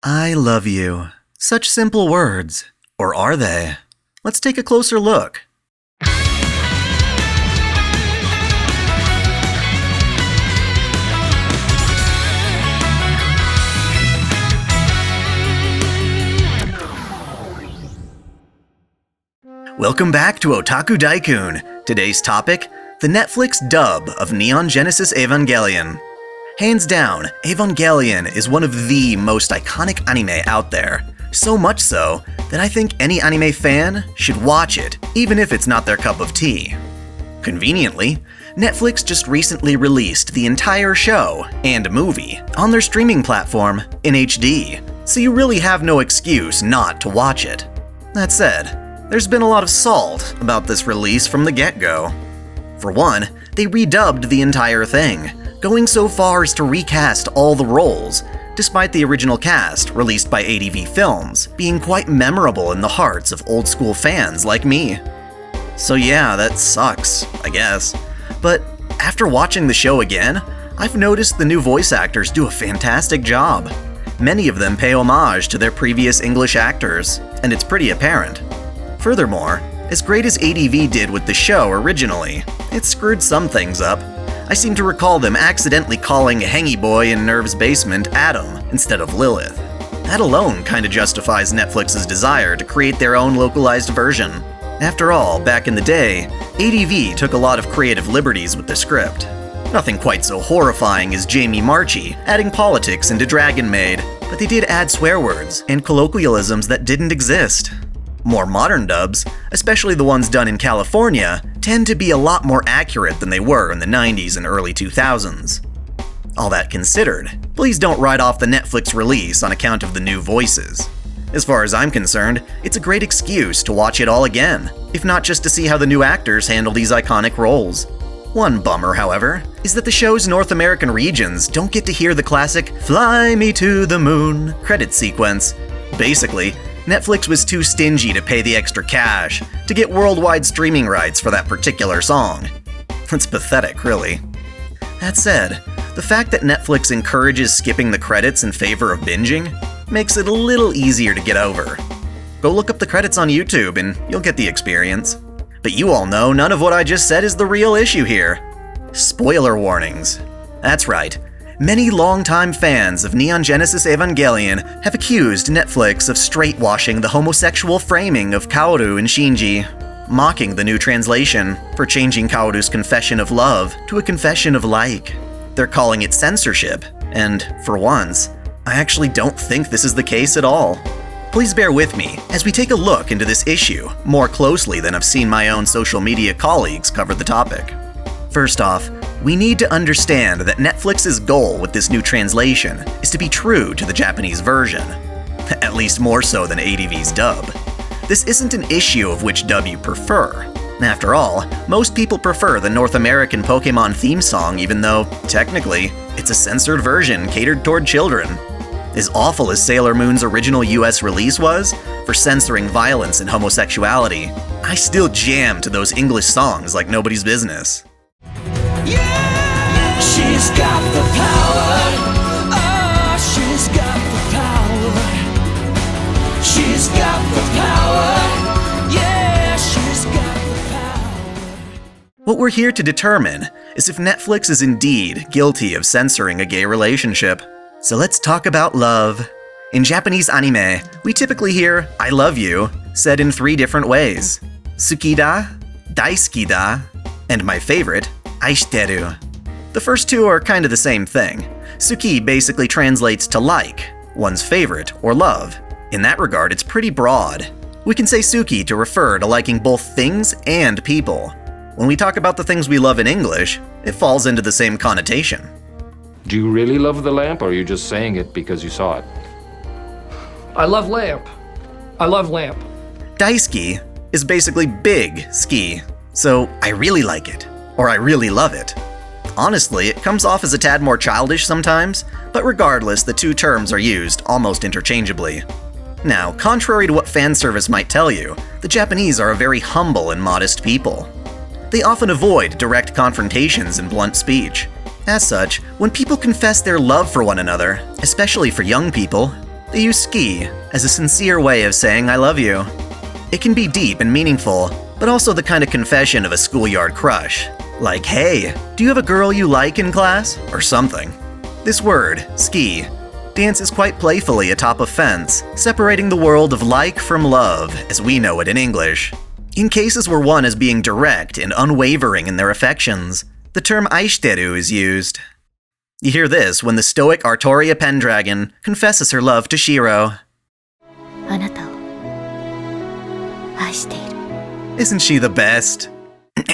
I love you. Such simple words. Or are they? Let's take a closer look. Welcome back to Otaku Daikun. Today's topic, the Netflix dub of Neon Genesis Evangelion. Hands down, Evangelion is one of the most iconic anime out there. So much so that I think any anime fan should watch it, even if it's not their cup of tea. Conveniently, Netflix just recently released the entire show and movie on their streaming platform in HD, so you really have no excuse not to watch it. That said, there's been a lot of salt about this release from the get-go. For one, they redubbed the entire thing, going so far as to recast all the roles, despite the original cast, released by ADV Films, being quite memorable in the hearts of old-school fans like me. So yeah, that sucks, I guess. But after watching the show again, I've noticed the new voice actors do a fantastic job. Many of them pay homage to their previous English actors, and it's pretty apparent. Furthermore, as great as ADV did with the show originally, it screwed some things up. I seem to recall them accidentally calling Hangy Boy in Nerve's basement Adam instead of Lilith. That alone kinda justifies Netflix's desire to create their own localized version. After all, back in the day, ADV took a lot of creative liberties with the script. Nothing quite so horrifying as Jamie Marchi adding politics into Dragon Maid, but they did add swear words and colloquialisms that didn't exist. More modern dubs, especially the ones done in California, tend to be a lot more accurate than they were in the 90s and early 2000s. All that considered, please don't write off the Netflix release on account of the new voices. As far as I'm concerned, it's a great excuse to watch it all again, if not just to see how the new actors handle these iconic roles. One bummer, however, is that the show's North American regions don't get to hear the classic "Fly Me to the Moon" credit sequence. Basically, Netflix was too stingy to pay the extra cash to get worldwide streaming rights for that particular song. It's pathetic, really. That said, the fact that Netflix encourages skipping the credits in favor of binging makes it a little easier to get over. Go look up the credits on YouTube and you'll get the experience. But you all know none of what I just said is the real issue here. Spoiler warnings. That's right. Many longtime fans of Neon Genesis Evangelion have accused Netflix of straightwashing the homosexual framing of Kaworu and Shinji, mocking the new translation for changing Kaworu's confession of love to a confession of like. They're calling it censorship, and for once, I actually don't think this is the case at all. Please bear with me as we take a look into this issue more closely than I've seen my own social media colleagues cover the topic. First off, we need to understand that Netflix's goal with this new translation is to be true to the Japanese version, at least more so than ADV's dub. This isn't an issue of which dub you prefer. After all, most people prefer the North American Pokemon theme song even though, technically, it's a censored version catered toward children. As awful as Sailor Moon's original US release was, for censoring violence and homosexuality, I still jam to those English songs like nobody's business. Yeah! She's got the power. Oh, she's got the power. She's got the power. Yeah, she's got the power. What we're here to determine is if Netflix is indeed guilty of censoring a gay relationship. So let's talk about love. In Japanese anime, we typically hear "I love you" said in 3 different ways: "Tsukida," "Daisukida," and my favorite, "Aishiteru." The first two are kind of the same thing. Tsuki basically translates to like, one's favorite, or love. In that regard, it's pretty broad. We can say Tsuki to refer to liking both things and people. When we talk about the things we love in English, it falls into the same connotation. Do you really love the lamp, or are you just saying it because you saw it? I love lamp. I love lamp. Daisuki is basically big ski, so I really like it, or I really love it. Honestly, it comes off as a tad more childish sometimes, but regardless, the two terms are used almost interchangeably. Now, contrary to what fan service might tell you, the Japanese are a very humble and modest people. They often avoid direct confrontations and blunt speech. As such, when people confess their love for one another, especially for young people, They use ski as a sincere way of saying I love you. It can be deep and meaningful, but also the kind of confession of a schoolyard crush. Like, hey, do you have a girl you like in class? Or something. This word, ski, dances quite playfully atop a fence, separating the world of like from love, as we know it in English. In cases where one is being direct and unwavering in their affections, the term aishiteru is used. You hear this when the stoic Artoria Pendragon confesses her love to Shiro. あなたを愛している Isn't she the best?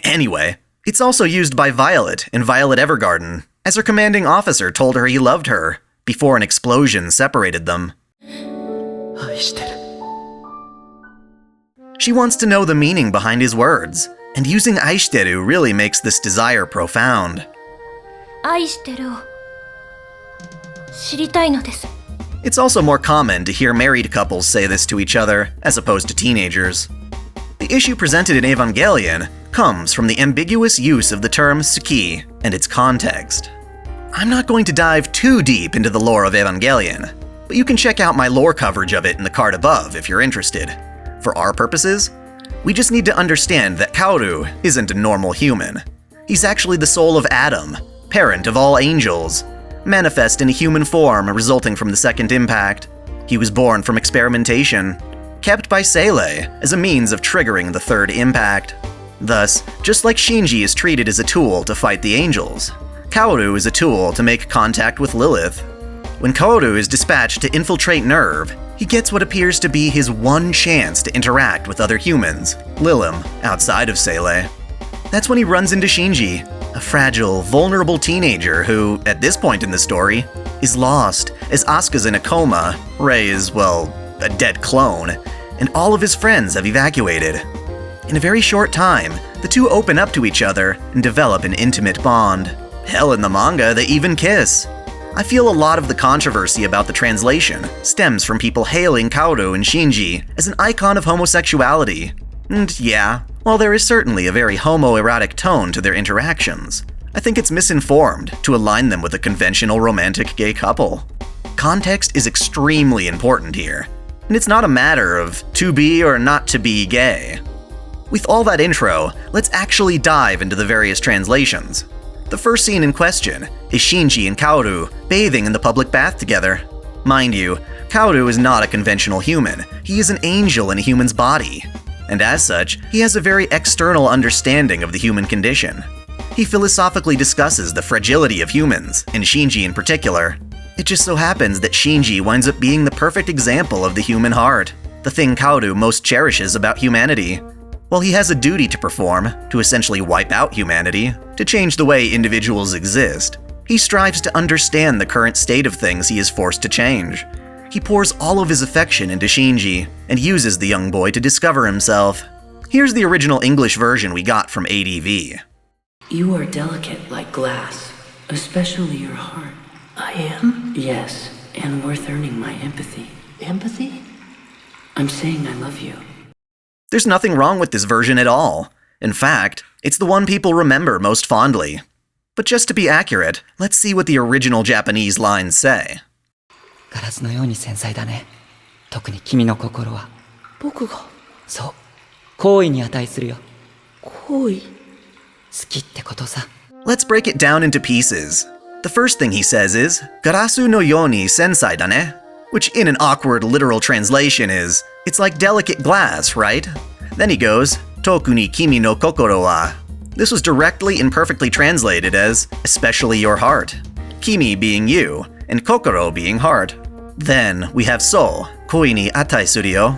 Anyway, it's also used by Violet in Violet Evergarden, as her commanding officer told her he loved her, before an explosion separated them. 愛してる She wants to know the meaning behind his words, and using aishiteru really makes this desire profound. 愛してるを知りたいのです It's also more common to hear married couples say this to each other, as opposed to teenagers. The issue presented in Evangelion comes from the ambiguous use of the term tsuki and its context. I'm not going to dive too deep into the lore of Evangelion, but you can check out my lore coverage of it in the card above if you're interested. For our purposes, we just need to understand that Kaworu isn't a normal human. He's actually the soul of Adam, parent of all angels, manifest in a human form resulting from the second impact. He was born from experimentation, kept by Seilei as a means of triggering the third impact. Thus, just like Shinji is treated as a tool to fight the angels, Kaworu is a tool to make contact with Lilith. When Kaworu is dispatched to infiltrate NERV, he gets what appears to be his one chance to interact with other humans, Lilim, outside of Seilei. That's when he runs into Shinji, a fragile, vulnerable teenager who, at this point in the story, is lost as Asuka's in a coma, Rei is, well, a dead clone, and all of his friends have evacuated. In a very short time, the two open up to each other and develop an intimate bond. Hell, in the manga, they even kiss. I feel a lot of the controversy about the translation stems from people hailing Kaworu and Shinji as an icon of homosexuality. And yeah, while there is certainly a very homoerotic tone to their interactions, I think it's misinformed to align them with a conventional romantic gay couple. Context is extremely important here, and it's not a matter of to be or not to be gay. With all that intro, let's actually dive into the various translations. The first scene in question is Shinji and Kaworu bathing in the public bath together. Mind you, Kaworu is not a conventional human, he is an angel in a human's body. And as such, he has a very external understanding of the human condition. He philosophically discusses the fragility of humans, and Shinji in particular. It just so happens that Shinji winds up being the perfect example of the human heart, the thing Kaworu most cherishes about humanity. While he has a duty to perform, to essentially wipe out humanity, to change the way individuals exist, he strives to understand the current state of things he is forced to change. He pours all of his affection into Shinji, and uses the young boy to discover himself. Here's the original English version we got from ADV. You are delicate like glass, especially your heart. I am? Yes, and worth earning my empathy. Empathy? I'm saying I love you. There's nothing wrong with this version at all. In fact, it's the one people remember most fondly. But just to be accurate, let's see what the original Japanese lines say. ガラスのように繊細だね。特に君の心は。僕がそう。好意に値するよ。好意好きってことさ。 Let's break it down into pieces. The first thing he says is, Garasu no yoni sensai da ne? Which in an awkward literal translation is, it's like delicate glass, right? Then he goes, Toku ni kimi no kokoro wa. This was directly and perfectly translated as, especially your heart. Kimi being you, and kokoro being heart. Then we have so, koi ni atai suru yo.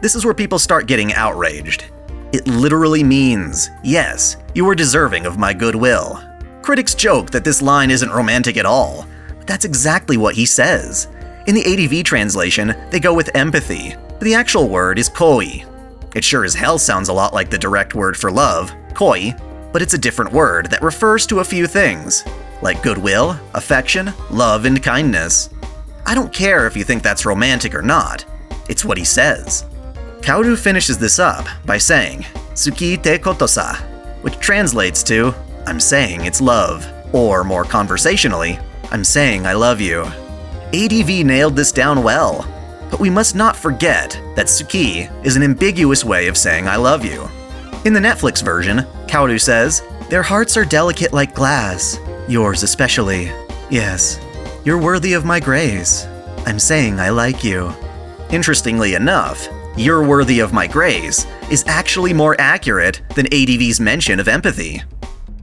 This is where people start getting outraged. It literally means, yes, you are deserving of my goodwill. Critics joke that this line isn't romantic at all, but that's exactly what he says. In the ADV translation, they go with empathy, but the actual word is koi. It sure as hell sounds a lot like the direct word for love, koi, but it's a different word that refers to a few things, like goodwill, affection, love, and kindness. I don't care if you think that's romantic or not, it's what he says. Kaworu finishes this up by saying, Tsuki te koto-sa, which translates to, I'm saying it's love, or more conversationally, I'm saying I love you. ADV nailed this down well. But we must not forget that Tsuki is an ambiguous way of saying I love you. In the Netflix version, Kaworu says, "Their hearts are delicate like glass, yours especially. Yes, you're worthy of my grace. I'm saying I like you." Interestingly enough, "you're worthy of my grace" is actually more accurate than ADV's mention of empathy.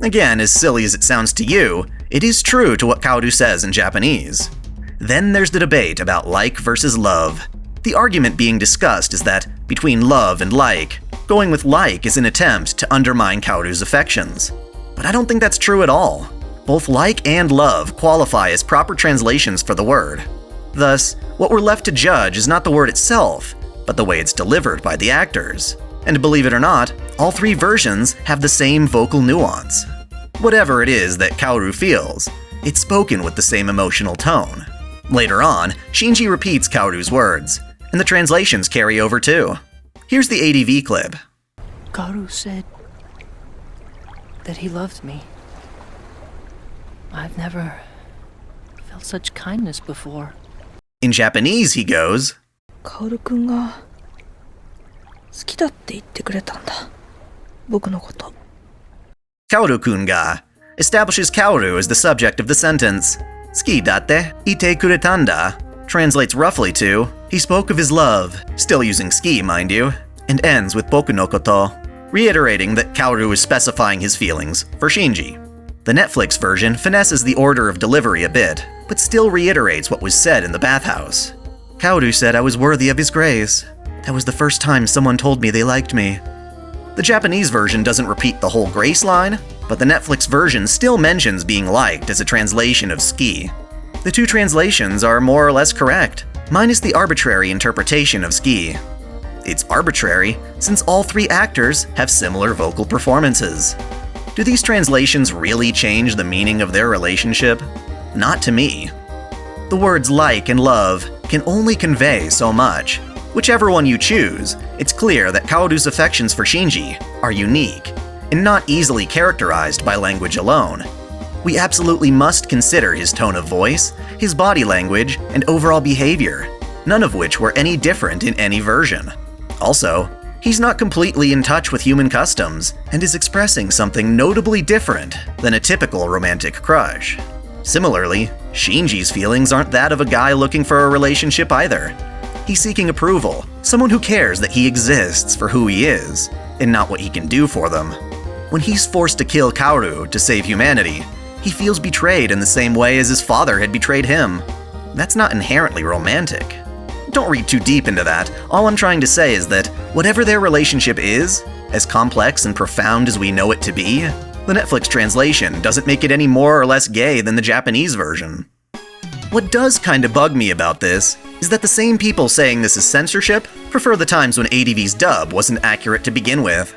Again, as silly as it sounds to you, it is true to what Kaworu says in Japanese. Then there's the debate about like versus love. The argument being discussed is that between love and like, going with like is an attempt to undermine Kaworu's affections. But I don't think that's true at all. Both like and love qualify as proper translations for the word. Thus, what we're left to judge is not the word itself, but the way it's delivered by the actors. And believe it or not, all three versions have the same vocal nuance. Whatever it is that Kaworu feels, it's spoken with the same emotional tone. Later on, Shinji repeats Kaworu's words, and the translations carry over too. Here's the ADV clip. Kaworu said that he loved me. I've never felt such kindness before. In Japanese, he goes, カオルくんが好きだって言ってくれたんだ。僕のこと。 Kaworu-kun ga establishes Kaworu as the subject of the sentence. Suki datte ite kuretan da translates roughly to, he spoke of his love, still using ski, mind you, and ends with boku no koto, reiterating that Kaworu is specifying his feelings for Shinji. The Netflix version finesses the order of delivery a bit, but still reiterates what was said in the bathhouse. Kaworu said I was worthy of his grace. That was the first time someone told me they liked me. The Japanese version doesn't repeat the whole grace line, but the Netflix version still mentions being liked as a translation of ski. The two translations are more or less correct, minus the arbitrary interpretation of ski. It's arbitrary since all three actors have similar vocal performances. Do these translations really change the meaning of their relationship? Not to me. The words like and love can only convey so much. Whichever one you choose, it's clear that Kaworu's affections for Shinji are unique and not easily characterized by language alone. We absolutely must consider his tone of voice, his body language, and overall behavior, none of which were any different in any version. Also, he's not completely in touch with human customs and is expressing something notably different than a typical romantic crush. Similarly, Shinji's feelings aren't that of a guy looking for a relationship either. He's seeking approval, someone who cares that he exists for who he is, and not what he can do for them. When he's forced to kill Kaworu to save humanity, he feels betrayed in the same way as his father had betrayed him. That's not inherently romantic. Don't read too deep into that. All I'm trying to say is that whatever their relationship is, as complex and profound as we know it to be, the Netflix translation doesn't make it any more or less gay than the Japanese version. What does kinda bug me about this is that the same people saying this is censorship prefer the times when ADV's dub wasn't accurate to begin with.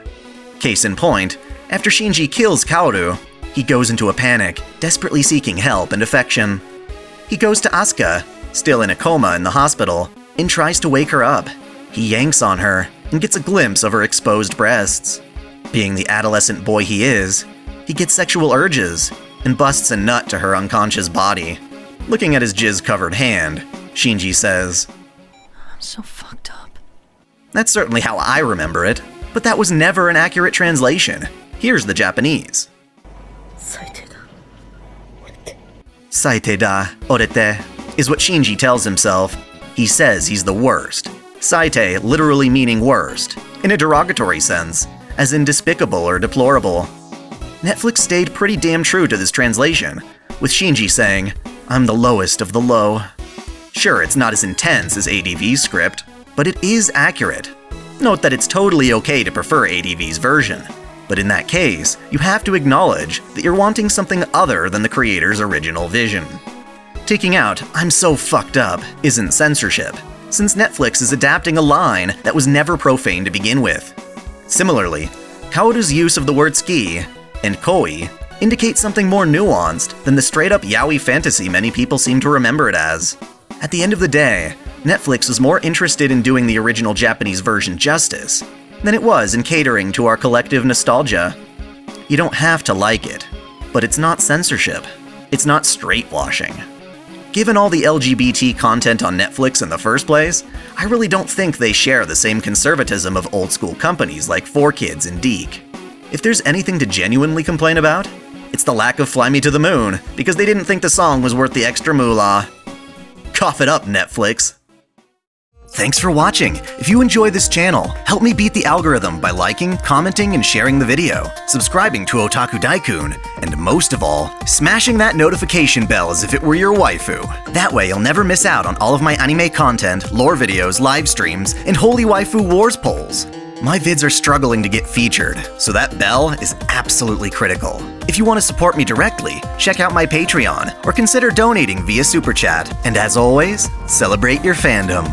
Case in point, after Shinji kills Kaworu, he goes into a panic, desperately seeking help and affection. He goes to Asuka, still in a coma in the hospital, and tries to wake her up. He yanks on her and gets a glimpse of her exposed breasts. Being the adolescent boy he is, he gets sexual urges and busts a nut to her unconscious body. Looking at his jizz-covered hand, Shinji says, I'm so fucked up. That's certainly how I remember it, but that was never an accurate translation. Here's the Japanese. 最低だ。 Saite da orete is what Shinji tells himself. He says he's the worst. Saite literally meaning worst, in a derogatory sense, as in despicable or deplorable. Netflix stayed pretty damn true to this translation, with Shinji saying, I'm the lowest of the low. Sure, it's not as intense as ADV's script, but it is accurate. Note that it's totally okay to prefer ADV's version, but in that case, you have to acknowledge that you're wanting something other than the creator's original vision. Taking out I'm so fucked up isn't censorship, since Netflix is adapting a line that was never profane to begin with. Similarly, Kaworu's use of the word ski and koi indicate something more nuanced than the straight-up yaoi fantasy many people seem to remember it as. At the end of the day, Netflix was more interested in doing the original Japanese version justice than it was in catering to our collective nostalgia. You don't have to like it, but it's not censorship. It's not straight-washing. Given all the LGBT content on Netflix in the first place, I really don't think they share the same conservatism of old-school companies like 4Kids and Deke. If there's anything to genuinely complain about, it's the lack of Fly Me to the Moon, because they didn't think the song was worth the extra moolah. Cough it up, Netflix. Thanks for watching. If you enjoy this channel, help me beat the algorithm by liking, commenting, and sharing the video, subscribing to Otaku Daikun, and most of all, smashing that notification bell as if it were your waifu. That way you'll never miss out on all of my anime content, lore videos, live streams, and Holy Waifu Wars polls. My vids are struggling to get featured, so that bell is absolutely critical. If you want to support me directly, check out my Patreon, or consider donating via Super Chat. And as always, celebrate your fandom.